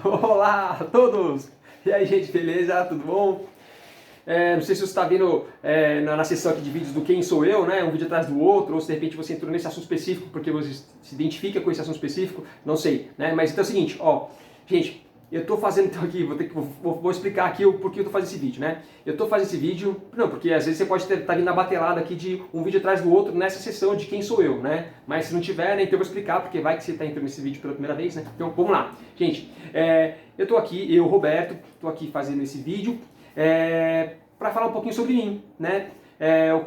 Olá a todos! E aí, gente, beleza? Tudo bom? Não sei se você está vendo na sessão aqui de vídeos do Quem Sou Eu, né? Um vídeo atrás do outro, ou se de repente você entrou nesse assunto específico porque você se identifica com esse assunto específico, não sei, né? Mas então é o seguinte, ó, gente, eu tô fazendo então aqui, vou explicar aqui o porquê eu tô fazendo esse vídeo, né? Eu tô fazendo esse vídeo, não, porque às vezes você pode estar vindo na batelada aqui de um vídeo atrás do outro nessa sessão de Quem Sou Eu, né? Mas se não tiver, né, então eu vou explicar, porque vai que você está entrando nesse vídeo pela primeira vez, né? Então vamos lá. Gente, eu tô aqui, eu, Roberto, tô aqui fazendo esse vídeo para falar um pouquinho sobre mim, né? O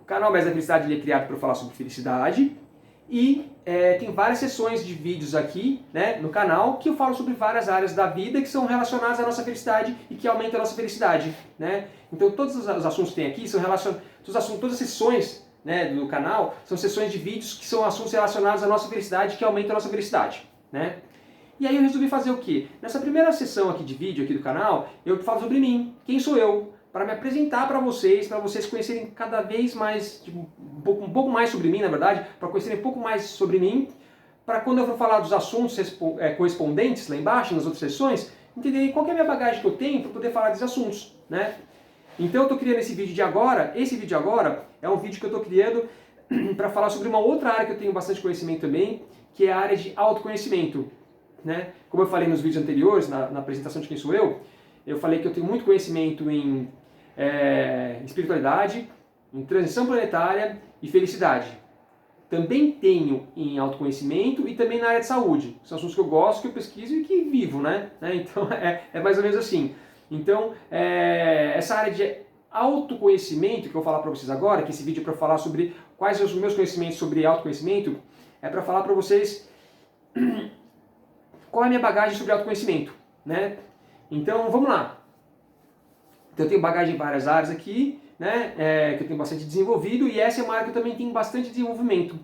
canal Mais da Felicidade ele é criado para falar sobre felicidade e tem várias sessões de vídeos aqui, né, no canal que eu falo sobre várias áreas da vida que são relacionadas à nossa felicidade e que aumentam a nossa felicidade, né? Então todos os assuntos que tem aqui são relacionados, todas as sessões, né, do canal são sessões de vídeos que são assuntos relacionados à nossa felicidade que aumentam a nossa felicidade, né? E aí eu resolvi fazer o quê? Nessa primeira sessão aqui de vídeo aqui do canal, eu falo sobre mim, quem sou eu, para me apresentar para vocês conhecerem cada vez mais, tipo, um pouco mais sobre mim, na verdade, para conhecerem um pouco mais sobre mim, para quando eu for falar dos assuntos correspondentes lá embaixo, nas outras sessões, entenderem qual que é a minha bagagem que eu tenho para poder falar desses assuntos, né? Então eu estou criando esse vídeo de agora, é um vídeo que eu estou criando para falar sobre uma outra área que eu tenho bastante conhecimento também, que é a área de autoconhecimento. Né? Como eu falei nos vídeos anteriores, na apresentação de Quem Sou eu falei que eu tenho muito conhecimento em espiritualidade, em transição planetária e felicidade. Também tenho em autoconhecimento e também na área de saúde. São assuntos que eu gosto, que eu pesquiso e que vivo, né? Então é mais ou menos assim. Então, essa área de autoconhecimento que eu vou falar para vocês agora, que esse vídeo é para falar sobre quais são os meus conhecimentos sobre autoconhecimento, é para falar para vocês qual é a minha bagagem sobre autoconhecimento, né? Então, vamos lá. Então, eu tenho bagagem em várias áreas aqui, né? Que eu tenho bastante desenvolvido, e essa é uma área que eu também tenho bastante desenvolvimento,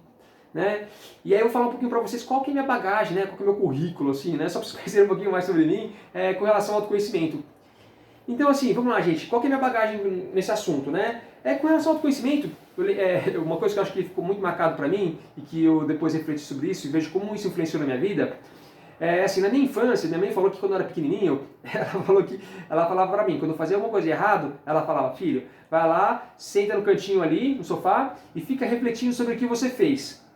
né? E aí eu vou falar um pouquinho para vocês qual que é a minha bagagem, né? Qual que é o meu currículo, assim, né? Só para vocês conhecerem um pouquinho mais sobre mim com relação ao autoconhecimento. Então, assim, vamos lá, gente. Qual que é a minha bagagem nesse assunto, né? Com relação ao autoconhecimento, uma coisa que eu acho que ficou muito marcado para mim, e que eu depois refleti sobre isso e vejo como isso influenciou na minha vida, assim, na minha infância, minha mãe falou que quando eu era pequenininho, ela falava pra mim, quando eu fazia alguma coisa de errado, ela falava, filho, vai lá, senta no cantinho ali, no sofá, e fica refletindo sobre o que você fez.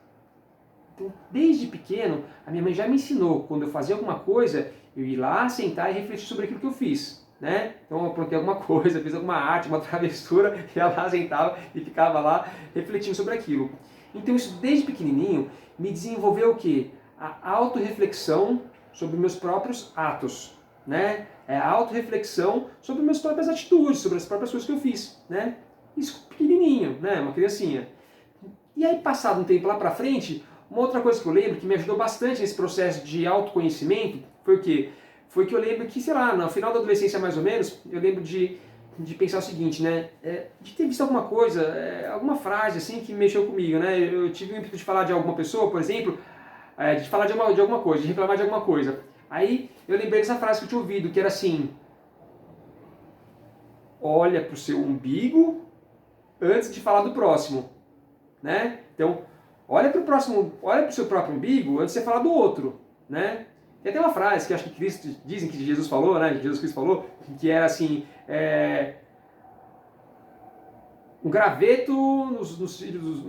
Então, desde pequeno, a minha mãe já me ensinou, quando eu fazia alguma coisa, eu ir lá, sentar e refletir sobre aquilo que eu fiz. Né? Então eu aprontei alguma coisa, fiz alguma arte, uma travessura, ia lá, sentava e ficava lá refletindo sobre aquilo. Então isso desde pequenininho me desenvolveu o quê? A autorreflexão sobre meus próprios atos, né? A autorreflexão sobre minhas próprias atitudes, sobre as próprias coisas que eu fiz, né? Isso pequenininho, né? Uma criancinha. E aí, passado um tempo lá pra frente, uma outra coisa que eu lembro que me ajudou bastante nesse processo de autoconhecimento foi o quê? Foi que eu lembro que, sei lá, no final da adolescência mais ou menos, eu lembro de pensar o seguinte, né? De ter visto alguma coisa, alguma frase assim que mexeu comigo, né? Eu tive o ímpeto de falar de alguma pessoa, por exemplo, de falar de alguma coisa, de reclamar de alguma coisa. Aí eu lembrei dessa frase que eu tinha ouvido, que era assim: olha pro seu umbigo antes de falar do próximo, né? Então, olha pro seu próprio umbigo antes de você falar do outro, né? Tem até uma frase que acho que dizem que Jesus falou, né? Jesus Cristo falou, que era assim: um graveto nos cílios,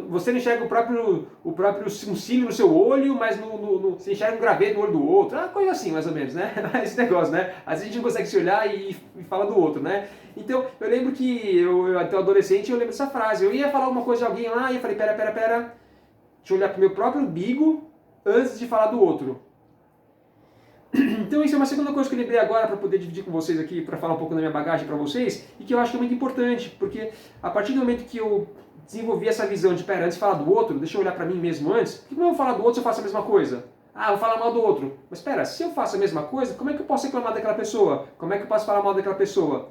você não enxerga o próprio um cílio no seu olho, mas você enxerga um graveto no olho do outro. Uma coisa assim, mais ou menos, né? Esse negócio, né? Às vezes a gente não consegue se olhar e fala do outro, né? Então, eu lembro que eu até adolescente, eu lembro dessa frase. Eu ia falar uma coisa de alguém lá e eu falei, pera. Deixa eu olhar pro meu próprio umbigo antes de falar do outro. Então isso é uma segunda coisa que eu lembrei agora para poder dividir com vocês aqui, para falar um pouco da minha bagagem para vocês, e que eu acho que é muito importante, porque a partir do momento que eu desenvolvi essa visão de, pera, antes de falar do outro, deixa eu olhar para mim mesmo antes, por que não eu vou falar do outro se eu faço a mesma coisa? Ah, eu vou falar mal do outro. Mas espera, se eu faço a mesma coisa, como é que eu posso reclamar daquela pessoa? Como é que eu posso falar mal daquela pessoa?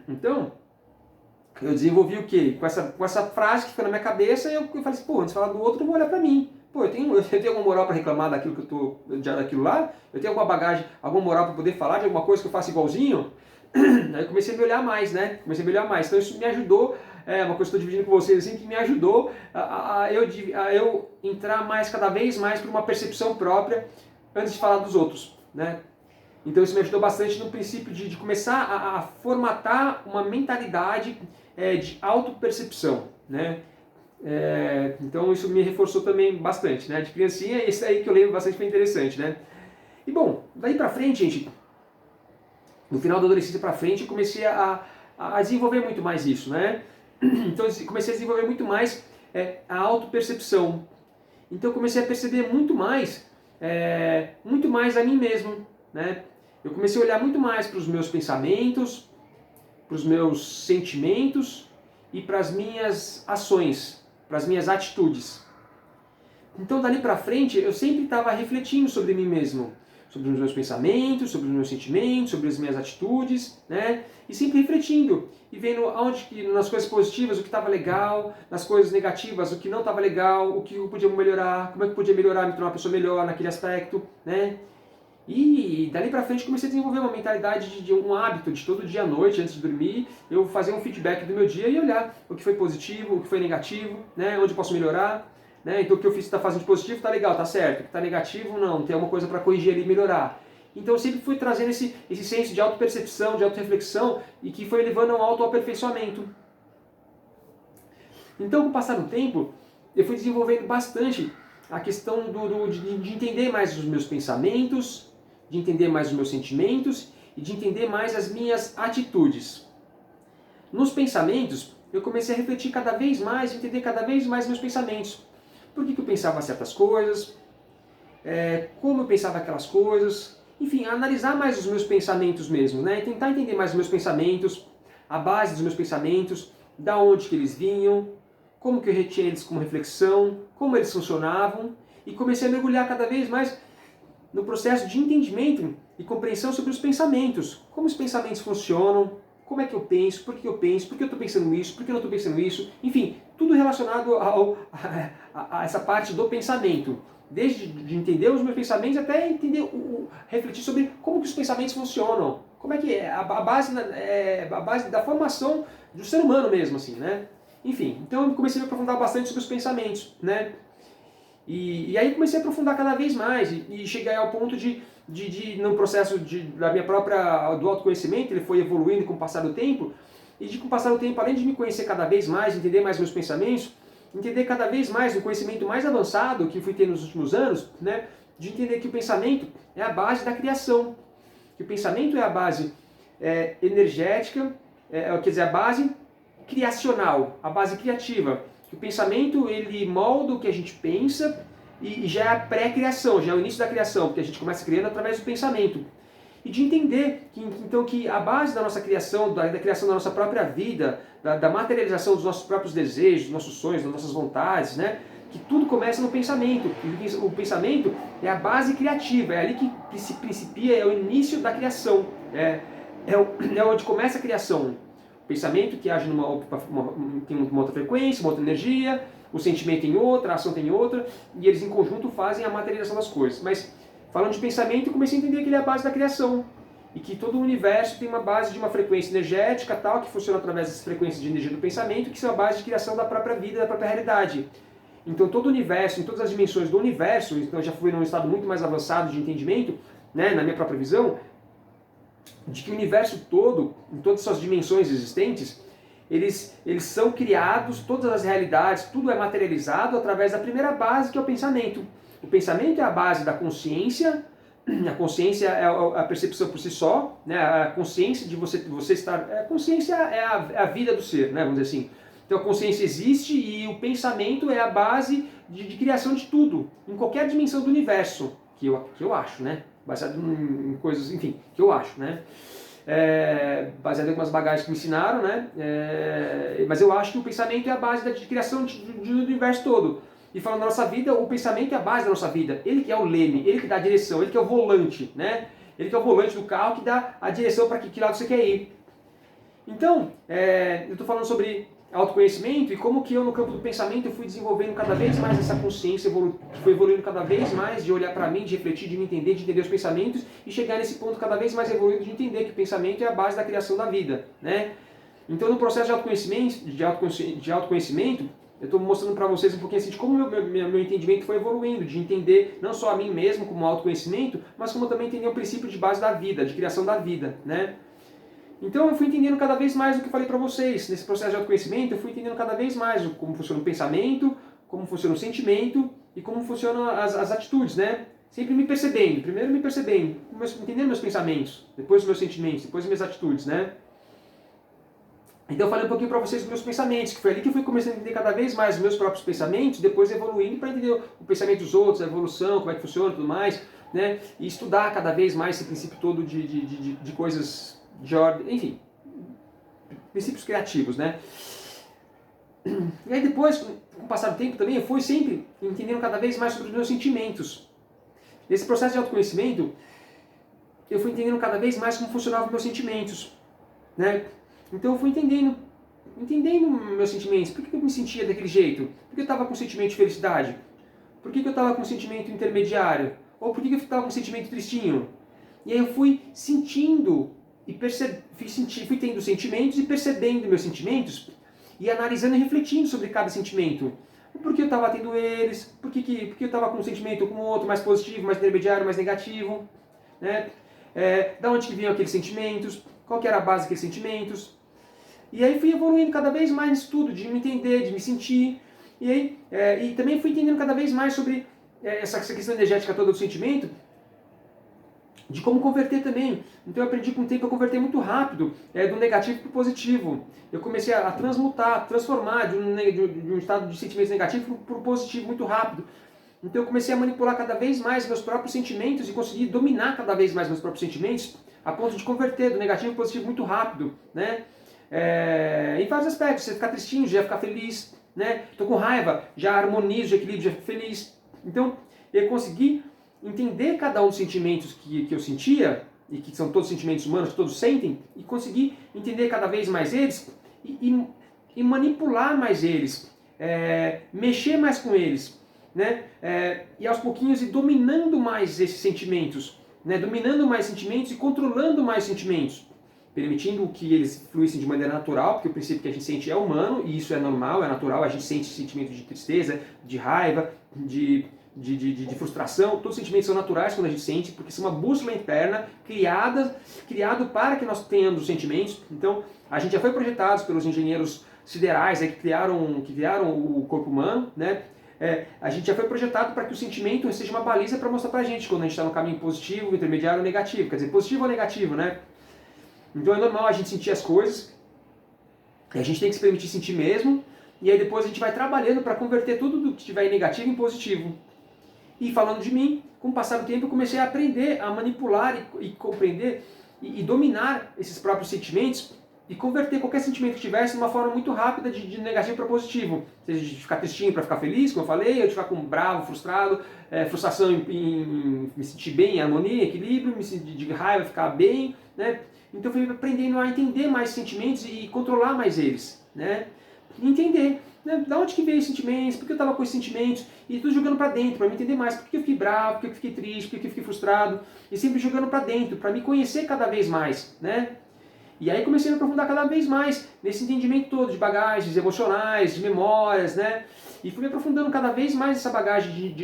Então, eu desenvolvi o quê? Com essa frase que ficou na minha cabeça, eu falei assim, pô, antes de falar do outro, eu vou olhar para mim. Pô, eu tenho alguma moral para reclamar daquilo que eu tô, daquilo lá? Eu tenho alguma bagagem, alguma moral para poder falar de alguma coisa que eu faço igualzinho? Aí eu comecei a me olhar mais, né? Então isso me ajudou uma coisa que estou dividindo com vocês, assim, que me ajudou a eu entrar cada vez mais para uma percepção própria antes de falar dos outros, né? Então isso me ajudou bastante no princípio de começar a formatar uma mentalidade de autopercepção, né? Então isso me reforçou também bastante, né? De criancinha, isso aí que eu lembro bastante foi interessante, né? E bom, daí pra frente, gente, no final da adolescência pra frente, eu comecei a desenvolver muito mais isso, né? Então eu comecei a desenvolver muito mais a autopercepção. Então eu comecei a perceber muito mais a mim mesmo, né? Eu comecei a olhar muito mais para os meus pensamentos, para os meus sentimentos e para as minhas ações, para as minhas atitudes. Então dali para frente eu sempre estava refletindo sobre mim mesmo, sobre os meus pensamentos, sobre os meus sentimentos, sobre as minhas atitudes, né? E sempre refletindo e vendo nas coisas positivas o que estava legal, nas coisas negativas o que não estava legal, o que eu podia melhorar, como é que eu podia melhorar, me tornar uma pessoa melhor naquele aspecto, né? E dali pra frente comecei a desenvolver uma mentalidade de um hábito de todo dia à noite, antes de dormir, eu fazer um feedback do meu dia e olhar o que foi positivo, o que foi negativo, né? Onde eu posso melhorar. Né? Então o que eu fiz está fazendo de positivo, tá legal, tá certo. O que está negativo, não, tem alguma coisa para corrigir ali e melhorar. Então eu sempre fui trazendo esse senso de autopercepção, de autorreflexão e que foi levando ao autoaperfeiçoamento. Então com o passar do tempo, eu fui desenvolvendo bastante a questão de entender mais os meus pensamentos, de entender mais os meus sentimentos e de entender mais as minhas atitudes. Nos pensamentos, eu comecei a refletir cada vez mais, entender cada vez mais meus pensamentos. Por que eu pensava certas coisas, como eu pensava aquelas coisas, enfim, analisar mais os meus pensamentos mesmo, né? Tentar entender mais os meus pensamentos, a base dos meus pensamentos, da onde que eles vinham, como que eu retinha eles como reflexão, como eles funcionavam, e comecei a mergulhar cada vez mais no processo de entendimento e compreensão sobre os pensamentos, como os pensamentos funcionam, como é que eu penso, por que eu estou pensando isso, por que eu não estou pensando isso, enfim, tudo relacionado a essa parte do pensamento. Desde de entender os meus pensamentos até entender, refletir sobre como que os pensamentos funcionam, como é que é a base da formação do ser humano mesmo, assim, né? Enfim, então eu comecei a me aprofundar bastante sobre os pensamentos, né? E aí comecei a aprofundar cada vez mais e cheguei ao ponto no processo do autoconhecimento, ele foi evoluindo com o passar do tempo, e com o passar do tempo, além de me conhecer cada vez mais, entender mais meus pensamentos, entender cada vez mais um conhecimento mais avançado que fui ter nos últimos anos, né, de entender que o pensamento é a base da criação, que o pensamento é a base energética, quer dizer, a base criacional, a base criativa, que o pensamento ele molda o que a gente pensa e já é a pré-criação, já é o início da criação, porque a gente começa criando através do pensamento. E de entender que a base da nossa criação, da criação da nossa própria vida, da materialização dos nossos próprios desejos, dos nossos sonhos, das nossas vontades, né? Que tudo começa no pensamento. E o pensamento é a base criativa, é ali que se principia, é o início da criação. É onde começa a criação. O pensamento que age tem uma outra frequência, uma outra energia, o sentimento em outra, a ação tem outra, e eles em conjunto fazem a materialização das coisas. Mas falando de pensamento, eu comecei a entender que ele é a base da criação. E que todo o universo tem uma base de uma frequência energética tal, que funciona através dessas frequências de energia do pensamento, que são a base de criação da própria vida, da própria realidade. Então todo o universo, em todas as dimensões do universo, então eu já fui num estado muito mais avançado de entendimento, né, na minha própria visão, de que o universo todo, em todas as suas dimensões existentes, eles são criados, todas as realidades, tudo é materializado através da primeira base, que é o pensamento. O pensamento é a base da consciência, a consciência é a percepção por si só, né? A consciência de você estar... A consciência é a vida do ser, né? Vamos dizer assim. Então a consciência existe e o pensamento é a base de criação de tudo, em qualquer dimensão do universo, que eu acho, né? Baseado em coisas, enfim, que eu acho, né? Baseado em algumas bagagens que me ensinaram, né? Mas eu acho que o pensamento é a base da criação do universo todo. E falando da nossa vida, o pensamento é a base da nossa vida. Ele que é o leme, ele que dá a direção, ele que é o volante, né? Ele que é o volante do carro que dá a direção para que lado você quer ir. Então, eu estou falando sobre autoconhecimento e como que eu no campo do pensamento eu fui desenvolvendo cada vez mais essa consciência, fui evoluindo cada vez mais de olhar para mim, de refletir, de me entender, de entender os pensamentos e chegar nesse ponto cada vez mais evoluído de entender que o pensamento é a base da criação da vida, né? Então, no processo de autoconhecimento, eu estou mostrando para vocês um pouquinho assim de como meu entendimento foi evoluindo, de entender não só a mim mesmo como autoconhecimento, mas como também entender o princípio de base da vida, de criação da vida, né? Então eu fui entendendo cada vez mais o que eu falei para vocês. Nesse processo de autoconhecimento, eu fui entendendo cada vez mais como funciona o pensamento, como funciona o sentimento e como funcionam as atitudes, né? Sempre me percebendo, primeiro me percebendo, entendendo meus pensamentos, depois os meus sentimentos, depois as minhas atitudes, né? Então eu falei um pouquinho para vocês dos meus pensamentos, que foi ali que eu fui começando a entender cada vez mais os meus próprios pensamentos, depois evoluindo para entender o pensamento dos outros, a evolução, como é que funciona e tudo mais, né? E estudar cada vez mais esse princípio todo de coisas de ordem, enfim, princípios criativos, né? E aí depois, com o passar do tempo também, eu fui sempre entendendo cada vez mais sobre os meus sentimentos. Nesse processo de autoconhecimento, eu fui entendendo cada vez mais como funcionavam os meus sentimentos, né? Então eu fui entendendo meus sentimentos. Por que eu me sentia daquele jeito? Por que eu estava com um sentimento de felicidade? Por que eu estava com um sentimento intermediário? Ou por que eu estava com um sentimento tristinho? E aí eu fui sentindo e fui tendo sentimentos e percebendo meus sentimentos e analisando e refletindo sobre cada sentimento. Por que eu estava tendo eles? Por que eu estava com um sentimento com o outro mais positivo, mais intermediário, mais negativo? Né? Da onde que vinham aqueles sentimentos? Qual que era a base daqueles sentimentos? E aí fui evoluindo cada vez mais nisso tudo, de me entender, de me sentir. E aí e também fui entendendo cada vez mais sobre essa questão energética toda do sentimento, de como converter também. Então eu aprendi com o tempo a converter muito rápido, do negativo para o positivo. Eu comecei a transmutar, transformar de um estado de sentimentos negativos para o positivo muito rápido. Então eu comecei a manipular cada vez mais meus próprios sentimentos e consegui dominar cada vez mais meus próprios sentimentos a ponto de converter do negativo para o positivo muito rápido, né? Em vários aspectos, você ficar tristinho, já ficar feliz, né? Tô com raiva, já harmonizo, já equilíbrio, já fico feliz. Então eu consegui entender cada um dos sentimentos que eu sentia, e que são todos sentimentos humanos, que todos sentem, e conseguir entender cada vez mais eles e manipular mais eles, mexer mais com eles, né? E aos pouquinhos ir dominando mais esses sentimentos, né? Dominando mais sentimentos e controlando mais sentimentos, permitindo que eles fluíssem de maneira natural, porque o princípio que a gente sente é humano, e isso é normal, é natural, a gente sente sentimento de tristeza, de raiva, de frustração, todos os sentimentos são naturais quando a gente sente, porque são uma bússola interna criado para que nós tenhamos sentimentos. Então, a gente já foi projetado pelos engenheiros siderais que criaram o corpo humano, né? A gente já foi projetado para que o sentimento seja uma baliza para mostrar para a gente quando a gente está no caminho positivo, intermediário ou negativo, quer dizer, positivo ou negativo, né? Então é normal a gente sentir as coisas, a gente tem que se permitir sentir mesmo, e aí depois a gente vai trabalhando para converter tudo do que estiver em negativo em positivo. E falando de mim, com o passar do tempo eu comecei a aprender a manipular e compreender e dominar esses próprios sentimentos e converter qualquer sentimento que tivesse de uma forma muito rápida de negativo para positivo. Seja de ficar tristinho para ficar feliz, como eu falei, ou de ficar com bravo, frustrado, frustração em me sentir bem, em harmonia, equilíbrio, me sentir de raiva, ficar bem, né? Então eu fui aprendendo a entender mais sentimentos e controlar mais eles, né? Entender, né? Da onde que veio os sentimentos, por que eu estava com esses sentimentos, e tudo jogando para dentro, para me entender mais, por que eu fiquei bravo, por que eu fiquei triste, por que eu fiquei frustrado, e sempre jogando para dentro, para me conhecer cada vez mais, né? E aí comecei a me aprofundar cada vez mais nesse entendimento todo de bagagens emocionais, de memórias, né? E fui me aprofundando cada vez mais nessa bagagem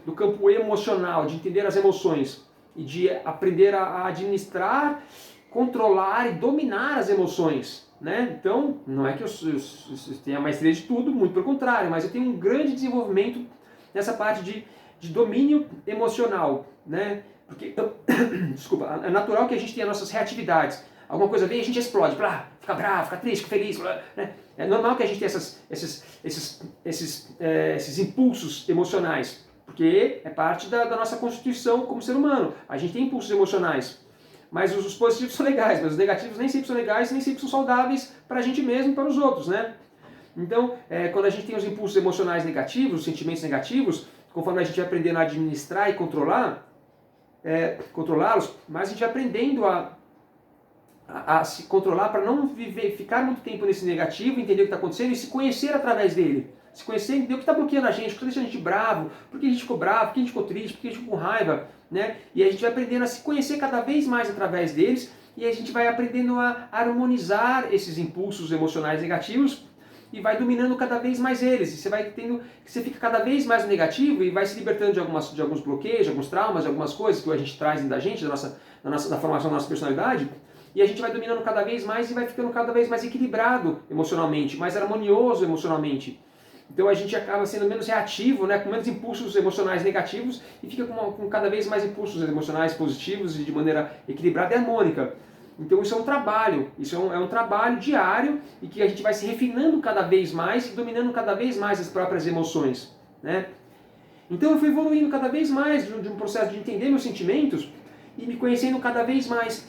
do campo emocional, de entender as emoções e de aprender a administrar, controlar e dominar as emoções, né? Então, não é que eu tenha a maestria de tudo, muito pelo contrário, mas eu tenho um grande desenvolvimento nessa parte de domínio emocional, né? Porque, desculpa, é natural que a gente tenha nossas reatividades. Alguma coisa vem e a gente explode, fica bravo, fica triste, fica feliz, né? É normal que a gente tenha esses impulsos emocionais, porque é parte da nossa constituição como ser humano. A gente tem impulsos emocionais. Mas os positivos são legais, mas os negativos nem sempre são legais, nem sempre são saudáveis para a gente mesmo e para os outros, né? Então, quando a gente tem os impulsos emocionais negativos, os sentimentos negativos, conforme a gente vai aprendendo a administrar e controlá-los, mas a gente vai aprendendo a se controlar para não ficar muito tempo nesse negativo, entender o que está acontecendo e se conhecer através dele. Se conhecer, entender o que está bloqueando a gente, o que está deixando a gente bravo, por que a gente ficou bravo, por que a gente ficou triste, por que a gente ficou com raiva, né? E a gente vai aprendendo a se conhecer cada vez mais através deles e a gente vai aprendendo a harmonizar esses impulsos emocionais negativos e vai dominando cada vez mais eles. E você fica cada vez mais no negativo e vai se libertando de alguns bloqueios, de alguns traumas, de algumas coisas que a gente traz dentro da gente, da formação da nossa personalidade. E a gente vai dominando cada vez mais e vai ficando cada vez mais equilibrado emocionalmente, mais harmonioso emocionalmente. Então a gente acaba sendo menos reativo, né, com menos impulsos emocionais negativos e fica com cada vez mais impulsos emocionais positivos e de maneira equilibrada e harmônica. Então isso é um trabalho, é um trabalho diário e que a gente vai se refinando cada vez mais e dominando cada vez mais as próprias emoções, né? Então eu fui evoluindo cada vez mais de um processo de entender meus sentimentos e me conhecendo cada vez mais,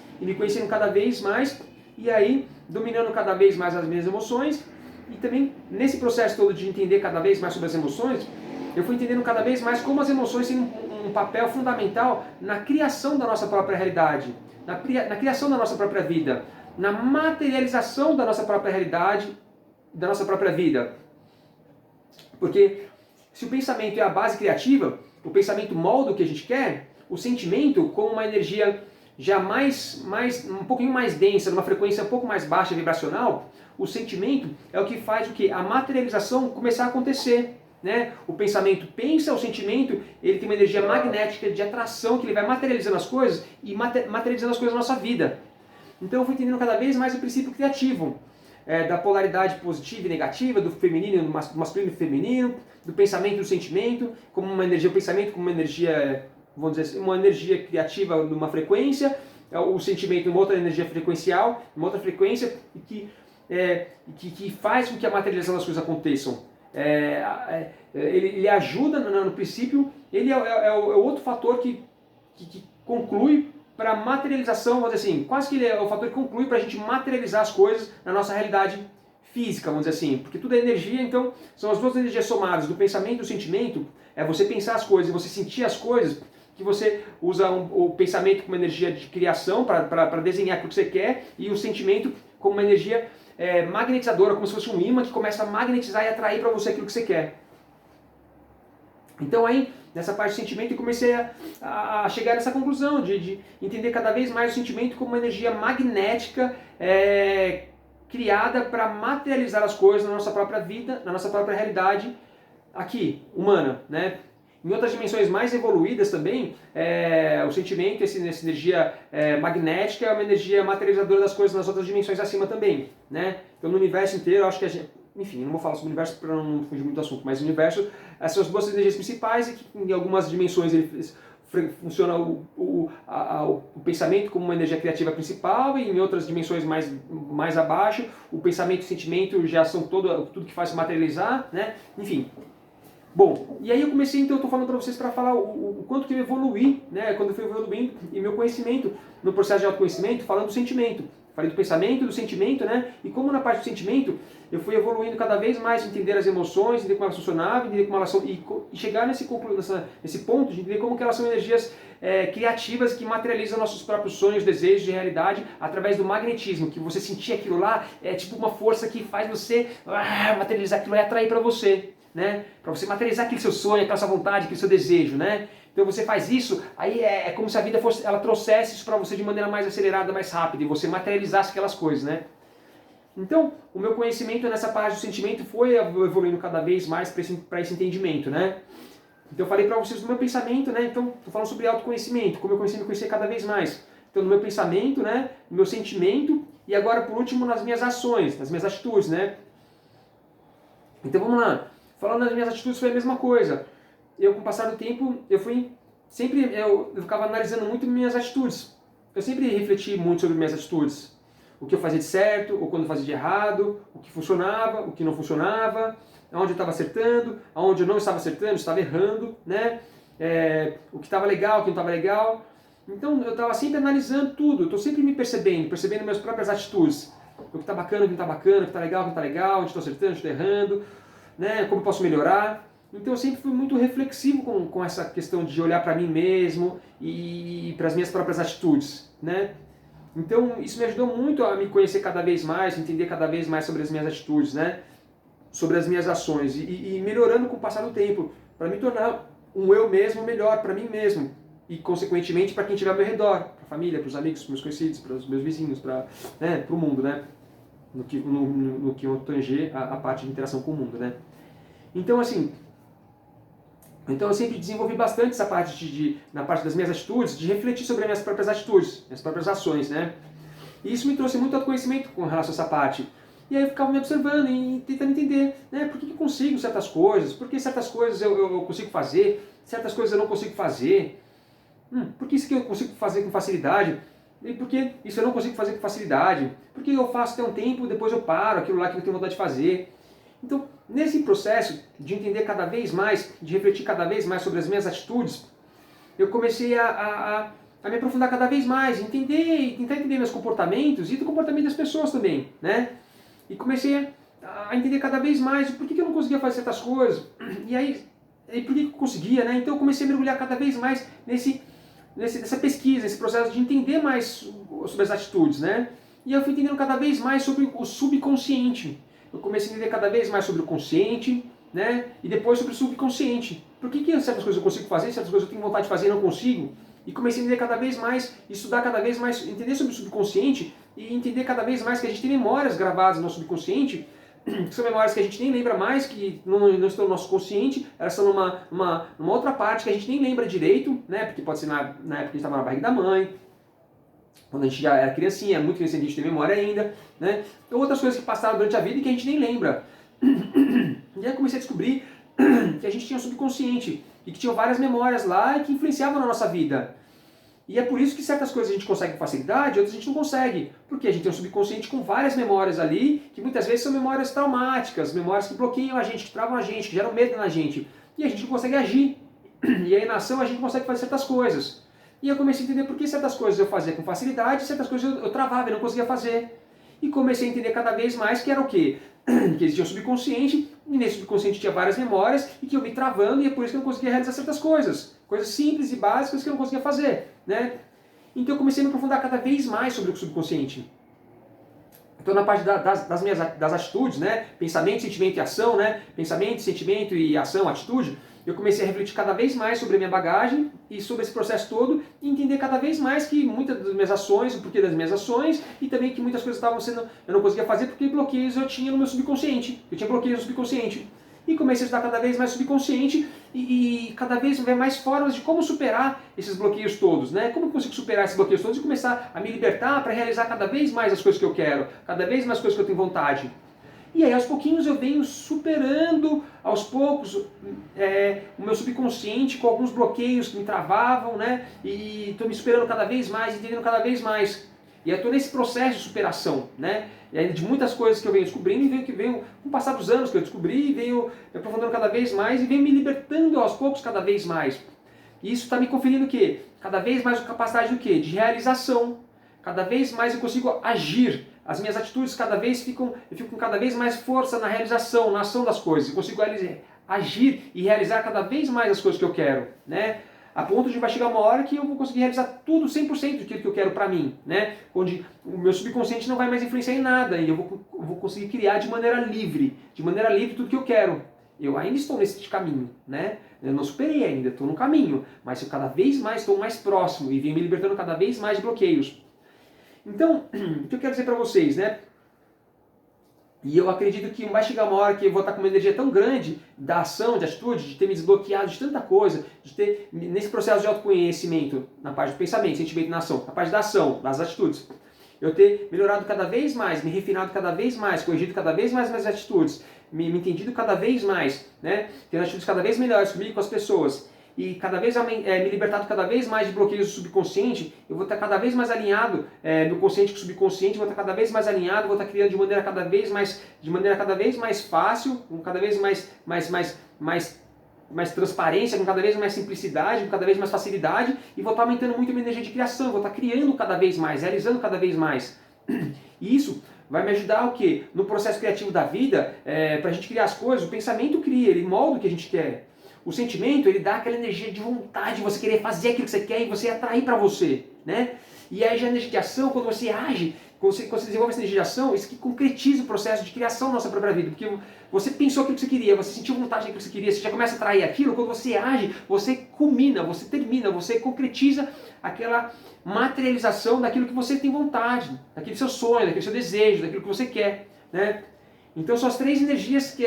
e aí dominando cada vez mais as minhas emoções. E também, nesse processo todo de entender cada vez mais sobre as emoções, eu fui entendendo cada vez mais como as emoções têm um papel fundamental na criação da nossa própria realidade, na criação da nossa própria vida, na materialização da nossa própria realidade, da nossa própria vida. Porque se o pensamento é a base criativa, o pensamento molda o que a gente quer, o sentimento, como uma energia já um pouquinho mais densa, numa frequência um pouco mais baixa vibracional, o sentimento é o que faz o quê? A materialização começar a acontecer. Né? O pensamento pensa, o sentimento ele tem uma energia magnética de atração que ele vai materializando as coisas e materializando as coisas na nossa vida. Então eu fui entendendo cada vez mais o princípio criativo, da polaridade positiva e negativa, do feminino, do masculino e feminino, do pensamento e do sentimento, como uma energia, o pensamento como uma energia, vamos dizer assim, uma energia criativa numa frequência, o sentimento numa outra energia frequencial, numa outra frequência, e que faz com que a materialização das coisas aconteçam. Ele ajuda no princípio, ele é o outro fator que conclui para a materialização, vamos dizer assim, quase que ele é o fator que conclui para a gente materializar as coisas na nossa realidade física, vamos dizer assim, porque tudo é energia, então são as duas energias somadas, do pensamento e do sentimento, é você pensar as coisas, você sentir as coisas, que você usa o pensamento como energia de criação para desenhar aquilo que você quer, e o sentimento como uma energia magnetizadora, como se fosse um imã que começa a magnetizar e atrair para você aquilo que você quer. Então aí, nessa parte do sentimento, eu comecei a chegar nessa conclusão de entender cada vez mais o sentimento como uma energia magnética criada para materializar as coisas na nossa própria vida, na nossa própria realidade aqui, humana, né? Em outras dimensões mais evoluídas também, o sentimento, essa energia magnética, é uma energia materializadora das coisas nas outras dimensões acima também, né? Então no universo inteiro, eu acho que a gente, enfim, não vou falar sobre o universo para não fugir muito do assunto, mas o universo, essas são as duas energias principais e que em algumas dimensões funciona o pensamento como uma energia criativa principal e em outras dimensões mais abaixo, o pensamento e o sentimento já são tudo que faz se materializar, né? Enfim. Bom, e aí eu comecei, então eu estou falando para vocês para falar o quanto que eu evoluí, né, quando eu fui evoluindo e meu conhecimento, no processo de autoconhecimento, falando do sentimento. Falei do pensamento, do sentimento, né, e como na parte do sentimento eu fui evoluindo cada vez mais, entender as emoções, entender como elas funcionavam, entender como elas são, e chegar nesse ponto de entender como que elas são energias criativas que materializam nossos próprios sonhos, desejos de realidade através do magnetismo, que você sentir aquilo lá é tipo uma força que faz você materializar aquilo e atrair para você. Né? Para você materializar aquele seu sonho, aquela sua vontade, aquele seu desejo, né? Então você faz isso, aí é como se a vida ela trouxesse isso para você de maneira mais acelerada, mais rápida, e você materializasse aquelas coisas, né? Então, o meu conhecimento nessa parte do sentimento foi evoluindo cada vez mais para esse entendimento, né? Então eu falei para vocês do meu pensamento, né? Então, estou falando sobre autoconhecimento, como eu comecei a me conhecer cada vez mais. Então, no meu pensamento, né? No meu sentimento, e agora, por último, nas minhas ações, nas minhas atitudes, né? Então, vamos lá. Falando das minhas atitudes foi a mesma coisa. Eu, com o passar do tempo, eu ficava analisando muito minhas atitudes. Eu sempre refleti muito sobre minhas atitudes. O que eu fazia de certo, ou quando eu fazia de errado, o que funcionava, o que não funcionava, onde eu estava acertando, onde eu não estava acertando, estava errando, né? O que estava legal, o que não estava legal. Então eu estava sempre analisando tudo, eu estou sempre me percebendo minhas próprias atitudes. O que está bacana, o que não está bacana, o que está legal, o que não está legal, onde estou acertando, onde estou errando. Né, como posso melhorar. Então eu sempre fui muito reflexivo com essa questão de olhar para mim mesmo e para as minhas próprias atitudes, né? Então isso me ajudou muito a me conhecer cada vez mais, entender cada vez mais sobre as minhas atitudes, né? Sobre as minhas ações e melhorando com o passar do tempo, para me tornar um eu mesmo melhor para mim mesmo, e consequentemente para quem estiver ao meu redor, para a família, para os amigos, para os meus conhecidos, para os meus vizinhos, para o mundo, né? No que eu tanger a parte de interação com o mundo, né? Então, assim, eu sempre desenvolvi bastante essa parte na parte das minhas atitudes, de refletir sobre as minhas próprias atitudes, minhas próprias ações, né? E isso me trouxe muito autoconhecimento com relação a essa parte. E aí eu ficava me observando e tentando entender, né, por que eu consigo certas coisas, por que certas coisas eu consigo fazer, certas coisas eu não consigo fazer, por que isso que eu consigo fazer com facilidade, e por que isso eu não consigo fazer com facilidade, por que eu faço até um tempo, depois eu paro, aquilo lá que eu tenho vontade de fazer. Então, nesse processo de entender cada vez mais, de refletir cada vez mais sobre as minhas atitudes, eu comecei a me aprofundar cada vez mais, tentar entender meus comportamentos e do comportamento das pessoas também, né? E comecei a entender cada vez mais por que eu não conseguia fazer certas coisas, e aí por que eu conseguia, né? Então eu comecei a mergulhar cada vez mais nessa pesquisa, nesse processo de entender mais sobre as atitudes, né? E eu fui entendendo cada vez mais sobre o subconsciente. Eu comecei a entender cada vez mais sobre o consciente, né? E depois sobre o subconsciente. Por que certas coisas eu consigo fazer, certas coisas eu tenho vontade de fazer e não consigo? E comecei a entender cada vez mais, estudar cada vez mais, entender sobre o subconsciente e entender cada vez mais que a gente tem memórias gravadas no nosso subconsciente, que são memórias que a gente nem lembra mais, que não estão no nosso consciente, elas estão numa outra parte que a gente nem lembra direito, né? Porque pode ser na época que a gente estava na barriga da mãe, quando a gente já era criancinha, muito criancinha, a gente tem memória ainda, né? Ou outras coisas que passaram durante a vida e que a gente nem lembra. E aí eu comecei a descobrir que a gente tinha um subconsciente e que tinha várias memórias lá e que influenciavam na nossa vida. E é por isso que certas coisas a gente consegue com facilidade, outras a gente não consegue. Porque a gente tem um subconsciente com várias memórias ali, que muitas vezes são memórias traumáticas, memórias que bloqueiam a gente, que travam a gente, que geram medo na gente. E a gente não consegue agir. E aí na ação a gente consegue fazer certas coisas. E eu comecei a entender por que certas coisas eu fazia com facilidade e certas coisas eu travava e não conseguia fazer. E comecei a entender cada vez mais que era o quê? Que existia um subconsciente, e nesse subconsciente tinha várias memórias, e que eu me travando, e é por isso que eu não conseguia realizar certas coisas. Coisas simples e básicas que eu não conseguia fazer, né? Então eu comecei a me aprofundar cada vez mais sobre o subconsciente. Então na parte das atitudes, né? Pensamento, sentimento e ação, né? Pensamento, sentimento e ação, atitude. Eu comecei a refletir cada vez mais sobre a minha bagagem e sobre esse processo todo e entender cada vez mais que muitas das minhas ações, o porquê das minhas ações e também que muitas coisas estavam sendo, eu não conseguia fazer porque bloqueios eu tinha no meu subconsciente. Eu tinha bloqueios no subconsciente. E comecei a estudar cada vez mais subconsciente e cada vez ver mais formas de como superar esses bloqueios todos, né? Como eu consigo superar esses bloqueios todos e começar a me libertar para realizar cada vez mais as coisas que eu quero, cada vez mais coisas que eu tenho vontade. E aí aos pouquinhos eu venho superando, aos poucos, o meu subconsciente com alguns bloqueios que me travavam, né? E estou me superando cada vez mais, entendendo cada vez mais. E eu estou nesse processo de superação, né? E aí, de muitas coisas que eu venho descobrindo e venho com o passar dos anos que eu descobri, venho me aprofundando cada vez mais e venho me libertando aos poucos cada vez mais. E isso está me conferindo o quê? Cada vez mais capacidade do quê? De realização. Cada vez mais eu consigo agir. As minhas atitudes eu fico com cada vez mais força na realização, na ação das coisas. Eu consigo agir e realizar cada vez mais as coisas que eu quero, né? A ponto de vai chegar uma hora que eu vou conseguir realizar tudo 100% daquilo que eu quero para mim, né? Onde o meu subconsciente não vai mais influenciar em nada e eu vou conseguir criar de maneira livre tudo que eu quero. Eu ainda estou nesse caminho, né? Eu não superei ainda, estou no caminho, mas eu cada vez mais estou mais próximo e venho me libertando cada vez mais de bloqueios. Então, o que eu quero dizer para vocês, né? E eu acredito que vai chegar uma hora que eu vou estar com uma energia tão grande da ação, de atitude, de ter me desbloqueado de tanta coisa, de ter, nesse processo de autoconhecimento, na parte do pensamento, sentimento e na ação, na parte da ação, das atitudes, eu ter melhorado cada vez mais, me refinado cada vez mais, corrigido cada vez mais minhas atitudes, me entendido cada vez mais, né? Tendo atitudes cada vez melhores comigo e com as pessoas, e cada vez me libertado cada vez mais de bloqueios do subconsciente, eu vou estar cada vez mais alinhado, meu consciente com o subconsciente, vou estar cada vez mais alinhado, vou estar criando de maneira cada vez mais fácil, com cada vez mais transparência, com cada vez mais simplicidade, com cada vez mais facilidade, e vou estar aumentando muito a minha energia de criação, vou estar criando cada vez mais, realizando cada vez mais. E isso vai me ajudar o quê? No processo criativo da vida, para a gente criar as coisas, o pensamento cria, ele molda o que a gente quer. O sentimento, ele dá aquela energia de vontade, você querer fazer aquilo que você quer e você atrair para você, né? E aí já a energia de ação, quando você age quando você desenvolve essa energia de ação, isso que concretiza o processo de criação da nossa própria vida. Porque você pensou aquilo que você queria, você sentiu vontade daquilo que você queria, você já começa a atrair aquilo. Quando você age, você culmina, você termina, você concretiza aquela materialização daquilo que você tem vontade, daquele seu sonho, daquele seu desejo, daquilo que você quer, né? Então são as três energias que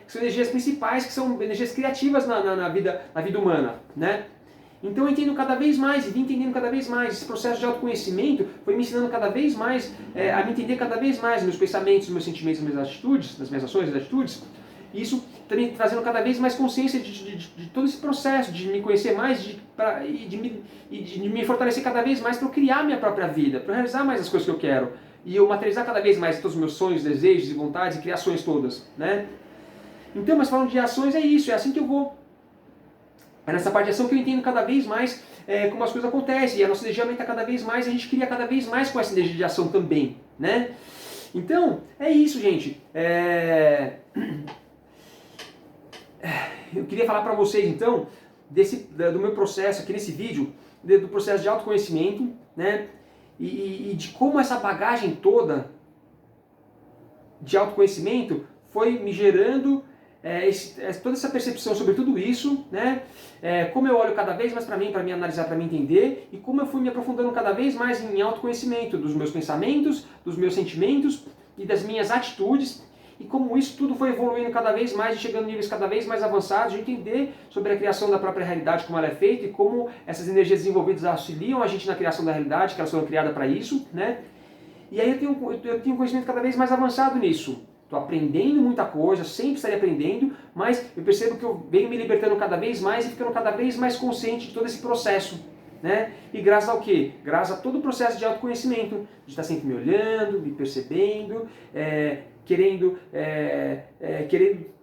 são energias principais, que são energias criativas na vida humana, né? Então eu entendo cada vez mais, e vim entendendo cada vez mais. Esse processo de autoconhecimento foi me ensinando cada vez mais a me entender cada vez mais nos meus pensamentos, nos meus sentimentos, nas minhas atitudes, nas minhas ações e atitudes. E isso também trazendo cada vez mais consciência de todo esse processo, de me conhecer mais e de me fortalecer cada vez mais para eu criar minha própria vida, para eu realizar mais as coisas que eu quero. E eu materializar cada vez mais todos os meus sonhos, desejos e vontades e criações todas, né? Então, mas falando de ações, é isso, é assim que eu vou. É nessa parte de ação que eu entendo cada vez mais como as coisas acontecem, e a nossa energia aumenta cada vez mais, e a gente cria cada vez mais com essa energia de ação também, né? Então, é isso, gente. Eu queria falar para vocês, então, do meu processo aqui nesse vídeo, do processo de autoconhecimento, né? E de como essa bagagem toda de autoconhecimento foi me gerando toda essa percepção sobre tudo isso, né? Como eu olho cada vez mais para mim analisar, para mim entender, e como eu fui me aprofundando cada vez mais em autoconhecimento dos meus pensamentos, dos meus sentimentos e das minhas atitudes, e como isso tudo foi evoluindo cada vez mais, chegando a níveis cada vez mais avançados, de entender sobre a criação da própria realidade, como ela é feita, e como essas energias desenvolvidas auxiliam a gente na criação da realidade, que elas foram criadas para isso, né? E aí eu tenho um conhecimento cada vez mais avançado nisso. Estou aprendendo muita coisa, sempre estarei aprendendo, mas eu percebo que eu venho me libertando cada vez mais e ficando cada vez mais consciente de todo esse processo, né? E graças ao quê? Graças a todo o processo de autoconhecimento, de estar sempre me olhando, me percebendo, querendo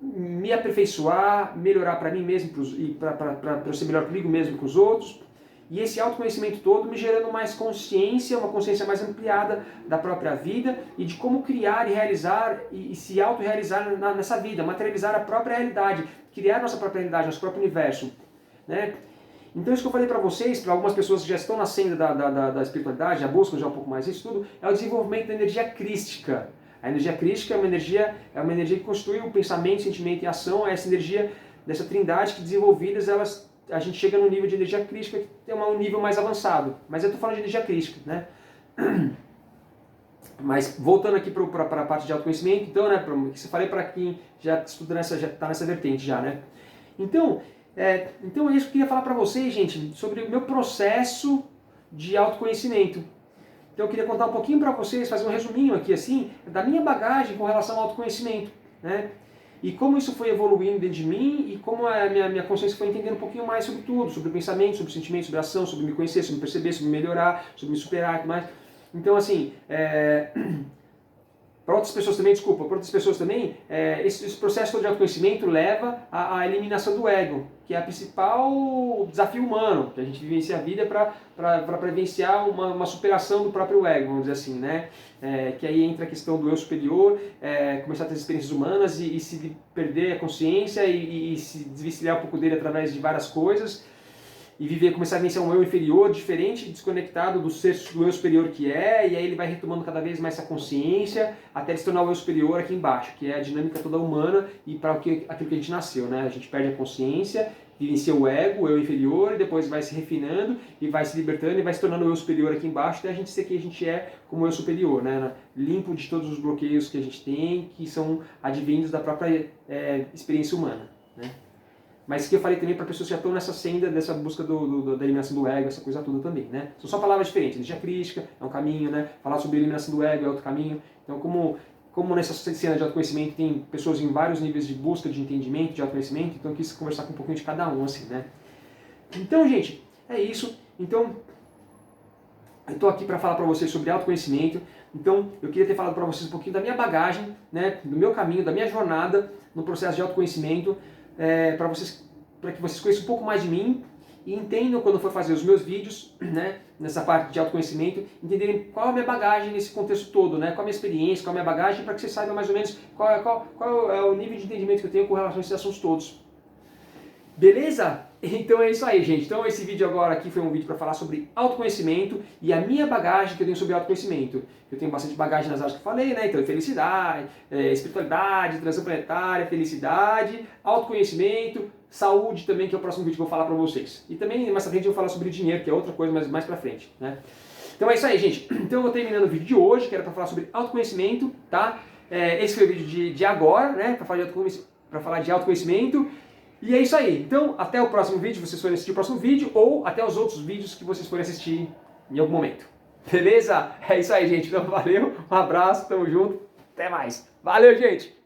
me aperfeiçoar, melhorar para mim mesmo e para eu ser melhor comigo mesmo e com os outros. E esse autoconhecimento todo me gerando mais consciência, uma consciência mais ampliada da própria vida e de como criar e realizar e se autorrealizar nessa vida, materializar a própria realidade, criar nossa própria realidade, nosso próprio universo, né? Então isso que eu falei para vocês, para algumas pessoas que já estão na senda da espiritualidade, já buscam já um pouco mais isso tudo, é o desenvolvimento da energia crística. A energia crística é uma energia que constitui o pensamento, sentimento e ação, é essa energia dessa trindade que desenvolvidas a gente chega no nível de energia crística que é um nível mais avançado. Mas eu estou falando de energia crística, né? Mas voltando aqui para a parte de autoconhecimento, então, né, que você falei para quem já estuda já está nessa vertente já, né? Então é isso que eu queria falar para vocês, gente, sobre o meu processo de autoconhecimento. Então eu queria contar um pouquinho para vocês, fazer um resuminho aqui assim, da minha bagagem com relação ao autoconhecimento, né? E como isso foi evoluindo dentro de mim e como a minha consciência foi entendendo um pouquinho mais sobre tudo, sobre o pensamento, sobre o sentimento, sobre a ação, sobre me conhecer, sobre me perceber, sobre me melhorar, sobre me superar e tudo mais. Então, assim, para outras pessoas também, esse processo todo de autoconhecimento leva à eliminação do ego, que é o principal desafio humano, que a gente vivencia a vida para vivenciar uma superação do próprio ego, vamos dizer assim, né? Que aí entra a questão do eu superior, começar a ter experiências humanas e se perder a consciência e se desvencilhar um pouco dele através de várias coisas, e começar a vivenciar um eu inferior, diferente, desconectado do eu superior que é, e aí ele vai retomando cada vez mais essa consciência, até ele se tornar o eu superior aqui embaixo, que é a dinâmica toda humana e para aquilo que a gente nasceu, né? A gente perde a consciência, vivencia o ego, o eu inferior, e depois vai se refinando e vai se libertando e vai se tornando o eu superior aqui embaixo, até a gente ser quem a gente é como eu superior, né? Limpo de todos os bloqueios que a gente tem, que são advindos da própria experiência humana, né? Mas que eu falei também para pessoas que já estão nessa senda, dessa busca da eliminação do ego, essa coisa toda também, né? São só palavras diferentes. Energia crística é um caminho, né? Falar sobre a eliminação do ego é outro caminho. Então, como nessa cena de autoconhecimento tem pessoas em vários níveis de busca, de entendimento, de autoconhecimento, então eu quis conversar com um pouquinho de cada um, assim, né? Então, gente, é isso. Então, eu estou aqui para falar para vocês sobre autoconhecimento. Então, eu queria ter falado para vocês um pouquinho da minha bagagem, né? Do meu caminho, da minha jornada no processo de autoconhecimento, para que vocês conheçam um pouco mais de mim e entendam quando for fazer os meus vídeos, né, nessa parte de autoconhecimento, entenderem qual é a minha bagagem nesse contexto todo, né, qual é a minha experiência, qual é a minha bagagem, para que vocês saibam mais ou menos qual é o nível de entendimento que eu tenho com relação a esses assuntos todos. Beleza? Então é isso aí, gente. Então esse vídeo agora aqui foi um vídeo para falar sobre autoconhecimento e a minha bagagem que eu tenho sobre autoconhecimento. Eu tenho bastante bagagem nas áreas que eu falei, né? Então felicidade, espiritualidade, transição planetária, felicidade, autoconhecimento, saúde também, que é o próximo vídeo que eu vou falar para vocês. E também mais pra frente eu vou falar sobre dinheiro, que é outra coisa, mas mais pra frente, né? Então é isso aí, gente. Então eu vou terminando o vídeo de hoje, que era para falar sobre autoconhecimento, tá? Esse foi o vídeo de agora, né? Para falar de autoconhecimento. E é isso aí. Então, até o próximo vídeo, vocês forem assistir o próximo vídeo, ou até os outros vídeos que vocês forem assistir em algum momento. Beleza? É isso aí, gente. Então, valeu, um abraço, tamo junto, até mais. Valeu, gente!